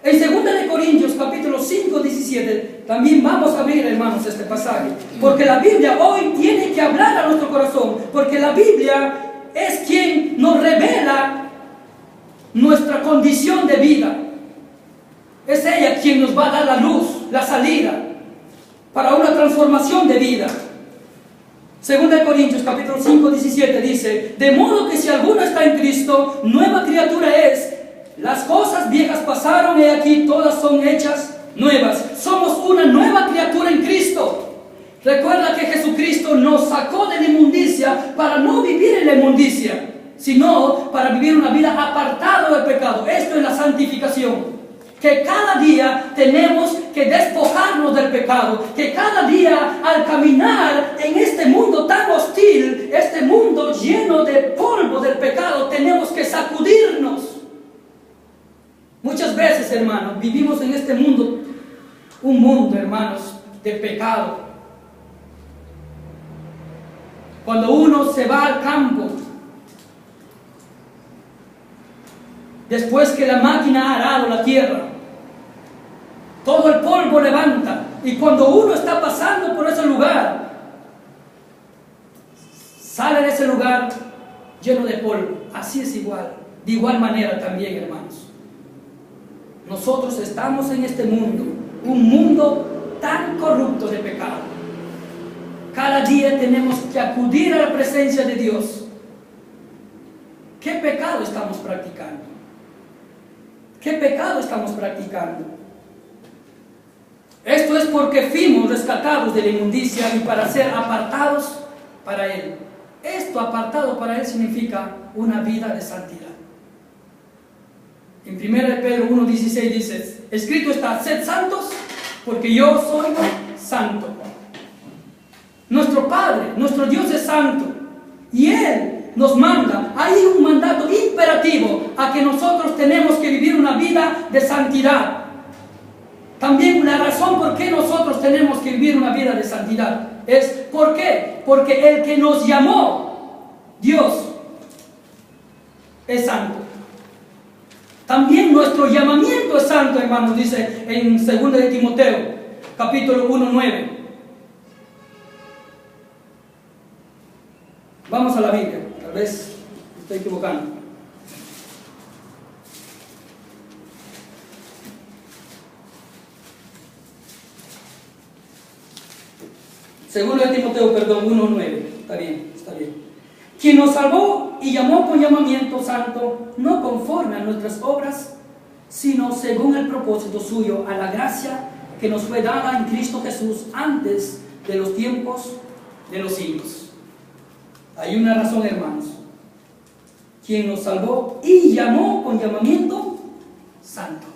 En 2 de Corintios capítulo 5, 17, también vamos a abrir, hermanos, este pasaje, porque la Biblia hoy tiene que hablar a nuestro corazón, porque la Biblia es quien nos revela nuestra condición de vida. Es ella quien nos va a dar la luz, la salida para una transformación de vida. 2 de Corintios capítulo 5, 17 dice: de modo que si alguno está en Cristo, nueva criatura es. Las cosas viejas pasaron, y aquí todas son hechas nuevas. Somos una nueva criatura en Cristo. Recuerda que Jesucristo nos sacó de la inmundicia para no vivir en la inmundicia, sino para vivir una vida apartado del pecado. Esto es la santificación. Que cada día tenemos que despojarnos del pecado, que cada día al caminar en este mundo tan hostil, este mundo lleno de polvo del pecado, tenemos que sacudirnos. Muchas veces, hermanos, vivimos en este mundo, un mundo, hermanos, de pecado. Cuando uno se va al campo, después que la máquina ha arado la tierra, todo el polvo levanta, y cuando uno está pasando por ese lugar, sale de ese lugar lleno de polvo. Así es igual, de igual manera también, hermanos. Nosotros estamos en este mundo, un mundo tan corrupto de pecado. Cada día tenemos que acudir a la presencia de Dios. ¿Qué pecado estamos practicando? ¿Qué pecado estamos practicando? Esto es porque fuimos rescatados de la inmundicia y para ser apartados para Él. Esto, apartado para Él, significa una vida de santidad. En 1 Pedro 1:16 dice: escrito está, sed santos, porque yo soy santo. Nuestro Padre, nuestro Dios es santo, y Él nos manda. Hay un mandato imperativo a que nosotros tenemos que vivir una vida de santidad. También la razón por qué nosotros tenemos que vivir una vida de santidad es ¿por qué? Porque el que nos llamó, Dios, es santo. También nuestro llamamiento es santo, hermanos, dice en 2 de Timoteo, capítulo 1:9. Vamos a la Biblia, tal vez me estoy equivocando. Segundo de Timoteo, 1:9. Está bien, está bien. Quien nos salvó y llamó con llamamiento santo, no conforme a nuestras obras, sino según el propósito suyo, a la gracia que nos fue dada en Cristo Jesús antes de los tiempos de los siglos. Hay una razón, hermanos. Quien nos salvó y llamó con llamamiento santo.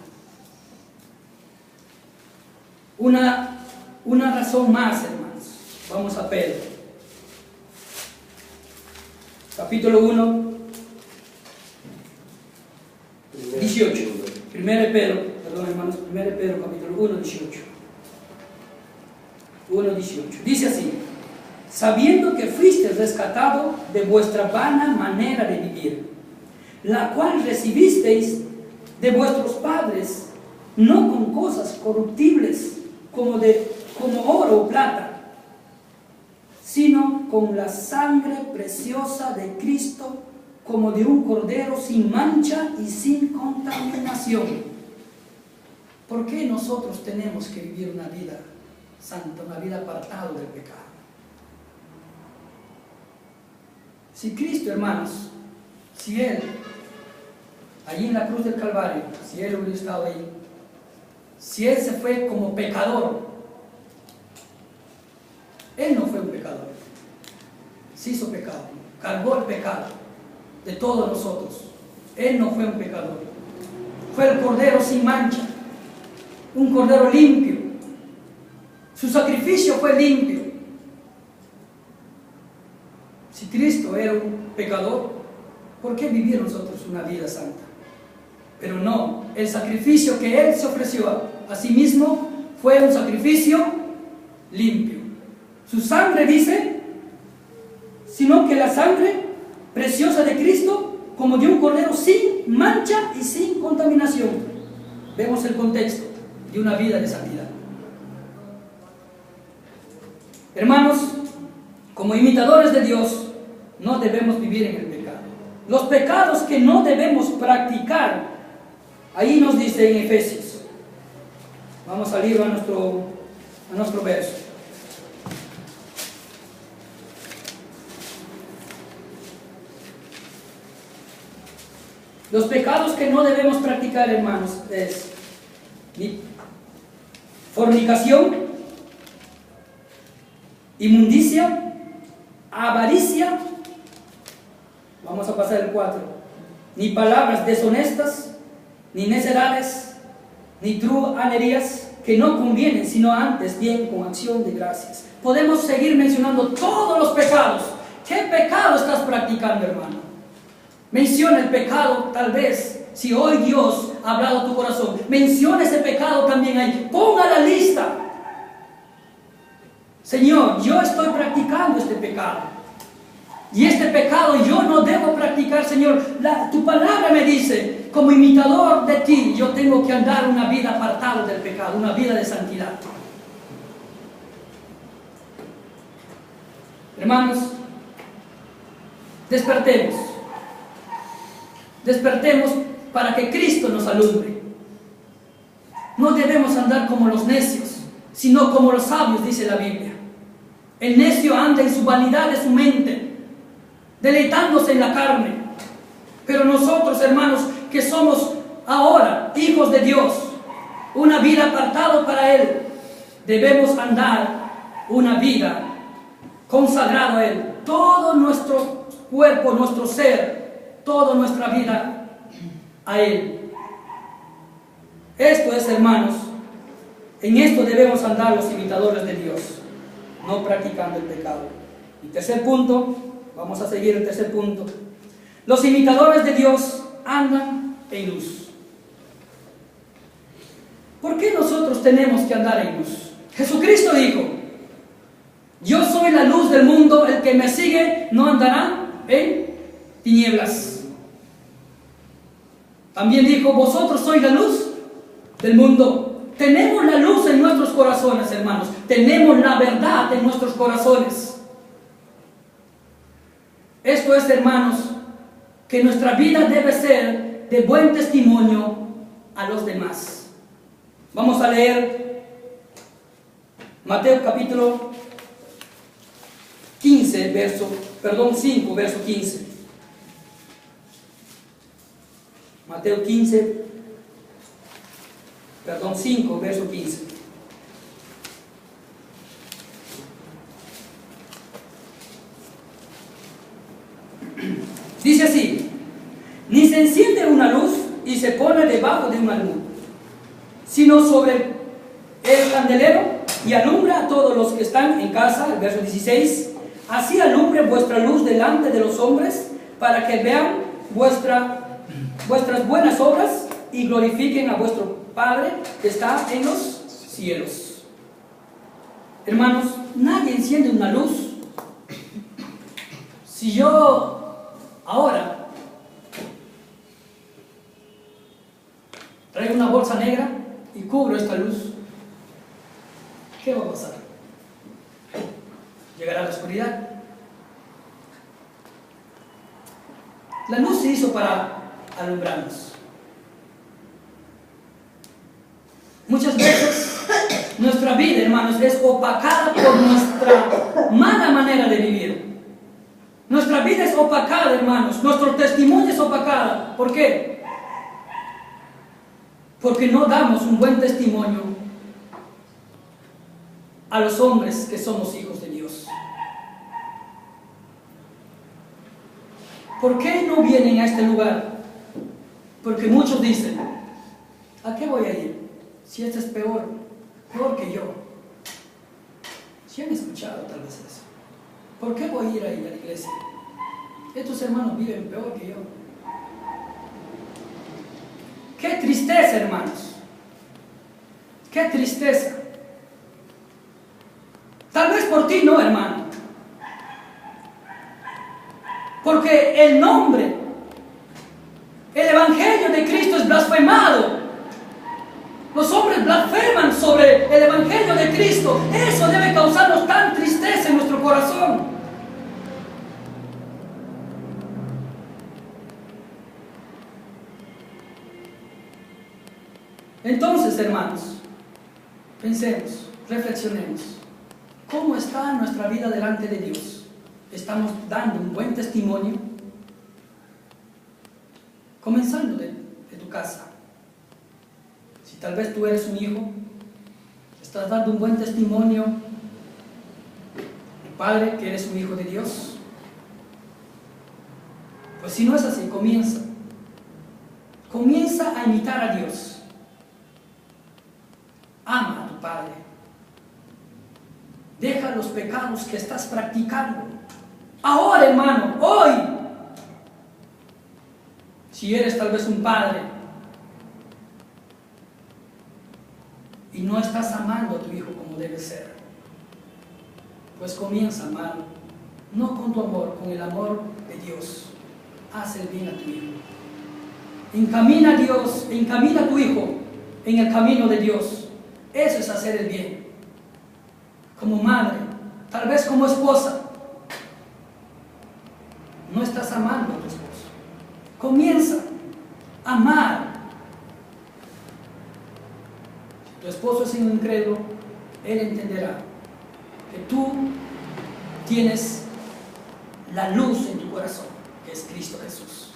Una razón más, hermanos. Vamos a Pedro. Capítulo 1, 18. 1 Pedro, perdón, hermanos, 1 Pedro, capítulo 1, 18. 1, 18. Dice así: sabiendo que fuisteis rescatado de vuestra vana manera de vivir, la cual recibisteis de vuestros padres, no con cosas corruptibles como oro o plata, sino con la sangre preciosa de Cristo, como de un cordero sin mancha y sin contaminación. ¿Por qué nosotros tenemos que vivir una vida santa, una vida apartada del pecado? Si Cristo, hermanos, si Él, allí en la cruz del Calvario, si Él hubiera estado ahí, si Él se fue como pecador, Él no fue un pecador, se hizo pecado, cargó el pecado de todos nosotros. Él no fue un pecador, fue el cordero sin mancha, un cordero limpio. Su sacrificio fue limpio. Si Cristo era un pecador, ¿por qué vivir nosotros una vida santa? Pero no, el sacrificio que Él se ofreció a sí mismo fue un sacrificio limpio. Su sangre, dice, sino que la sangre preciosa de Cristo, como de un cordero sin mancha y sin contaminación. vemos el contexto de una vida de santidad. Hermanos, como imitadores de Dios, no debemos vivir en el pecado. Los pecados que no debemos practicar, ahí nos dice en Efesios. Vamos al libro, a nuestro verso. Los pecados que no debemos practicar, hermanos, es fornicación, inmundicia, avaricia, vamos a pasar el 4, ni palabras deshonestas, ni necedades, ni truhanerías que no convienen, sino antes bien con acción de gracias. Podemos seguir mencionando todos los pecados. ¿Qué pecado estás practicando, hermano? Menciona el pecado, tal vez, si hoy Dios ha hablado a tu corazón, menciona ese pecado también ahí, ponga la lista. Señor, yo estoy practicando este pecado, y este pecado yo no debo practicar, Señor. Tu palabra me dice, como imitador de ti, yo tengo que andar una vida apartada del pecado, una vida de santidad. Hermanos, despertemos. Despertemos para que Cristo nos alumbre. No debemos andar como los necios, sino como los sabios, dice la Biblia. El necio anda en su vanidad de su mente, deleitándose en la carne. Pero nosotros, hermanos, que somos ahora hijos de Dios, una vida apartada para Él, debemos andar una vida consagrada a Él. Todo nuestro cuerpo, nuestro ser, toda nuestra vida a Él. Esto es, hermanos, en esto debemos andar los imitadores de Dios, no practicando el pecado. Y tercer punto, vamos a seguir el tercer punto. Los imitadores de Dios andan en luz. ¿Por qué nosotros tenemos que andar en luz? Jesucristo dijo, yo soy la luz del mundo, el que me sigue no andará en tinieblas. También dijo, vosotros sois la luz del mundo. Tenemos la luz en nuestros corazones, hermanos. Tenemos la verdad en nuestros corazones. Esto es, hermanos, que nuestra vida debe ser de buen testimonio a los demás. Vamos a leer Mateo capítulo 5, verso 15. Mateo 5, verso 15. Dice así, ni se enciende una luz y se pone debajo de un almud, sino sobre el candelero y alumbra a todos los que están en casa. El verso 16, así alumbre vuestra luz delante de los hombres, para que vean vuestras buenas obras y glorifiquen a vuestro Padre que está en los cielos. Hermanos, nadie enciende una luz. Si yo ahora traigo una bolsa negra y cubro esta luz, ¿qué va a pasar? Llegará la oscuridad. La luz se hizo para alumbrarnos. Muchas veces nuestra vida, hermanos, es opacada por nuestra mala manera de vivir. Nuestra vida es opacada, hermanos. Nuestro testimonio es opacado. ¿Por qué? Porque no damos un buen testimonio a los hombres que somos hijos de Dios. ¿Por qué no vienen a este lugar? Porque muchos dicen, ¿a qué voy a ir? Si este es peor que yo. Si han escuchado tal vez eso. ¿Por qué voy a ir ahí a la iglesia? Estos hermanos viven peor que yo. ¡Qué tristeza, hermanos! ¡Qué tristeza! Tal vez por ti no, hermano. Porque el nombre, el evangelio de Cristo es blasfemado Los hombres blasfeman sobre el Evangelio de Cristo. Eso debe causarnos tan tristeza en nuestro corazón. Entonces, hermanos, pensemos, reflexionemos. ¿Cómo está nuestra vida delante de Dios? ¿Estamos dando un buen testimonio? Comenzando de tu casa. Si tal vez tú eres un hijo, ¿estás dando un buen testimonio? Tu padre, que eres un hijo de Dios. Pues si no es así, comienza. Comienza a imitar a Dios. Ama a tu padre. Deja los pecados que estás practicando. Ahora, hermano, hoy. Si eres tal vez un padre y no estás amando a tu hijo como debe ser, pues comienza a amarlo, no con tu amor, con el amor de Dios. Haz el bien a tu hijo. Encamina a Dios, encamina a tu hijo en el camino de Dios. Eso es hacer el bien. Como madre, tal vez como esposa, no estás amando a tu esposo. Comienza a amar. Si tu esposo es un incrédulo, él entenderá que tú tienes la luz en tu corazón, que es Cristo Jesús.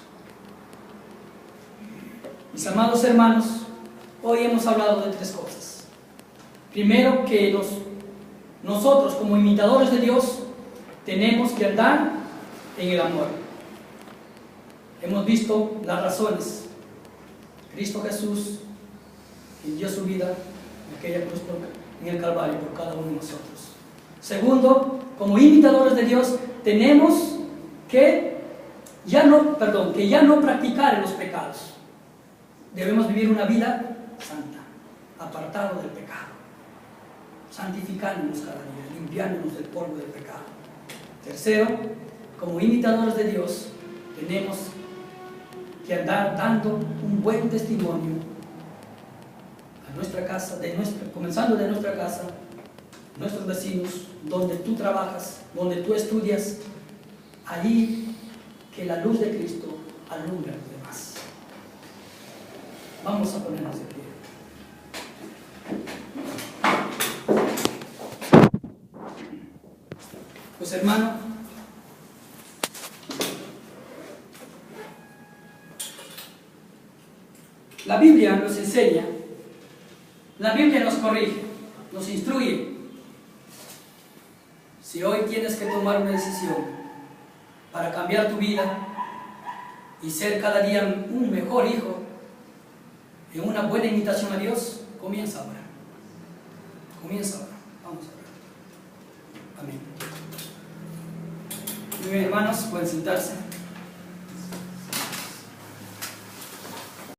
Mis amados hermanos, hoy hemos hablado de tres cosas. Primero, que nosotros como imitadores de Dios tenemos que andar en el amor. Hemos visto las razones. Cristo Jesús dio su vida en aquella cruz en el Calvario por cada uno de nosotros. Segundo, como imitadores de Dios tenemos que ya no practicar los pecados. Debemos vivir una vida santa, apartado del pecado, santificándonos cada día, limpiándonos del polvo del pecado. Tercero, como imitadores de Dios tenemos que andar dando un buen testimonio a nuestra casa, comenzando de nuestra casa, nuestros vecinos, donde tú trabajas, donde tú estudias, allí que la luz de Cristo alumbra a los demás. Vamos a ponernos de pie. Pues hermano, la Biblia nos enseña, la Biblia nos corrige, nos instruye. Si hoy tienes que tomar una decisión para cambiar tu vida y ser cada día un mejor hijo, en una buena imitación a Dios, comienza ahora. Comienza ahora. Vamos a orar. Amén. Muy bien, hermanos, pueden sentarse.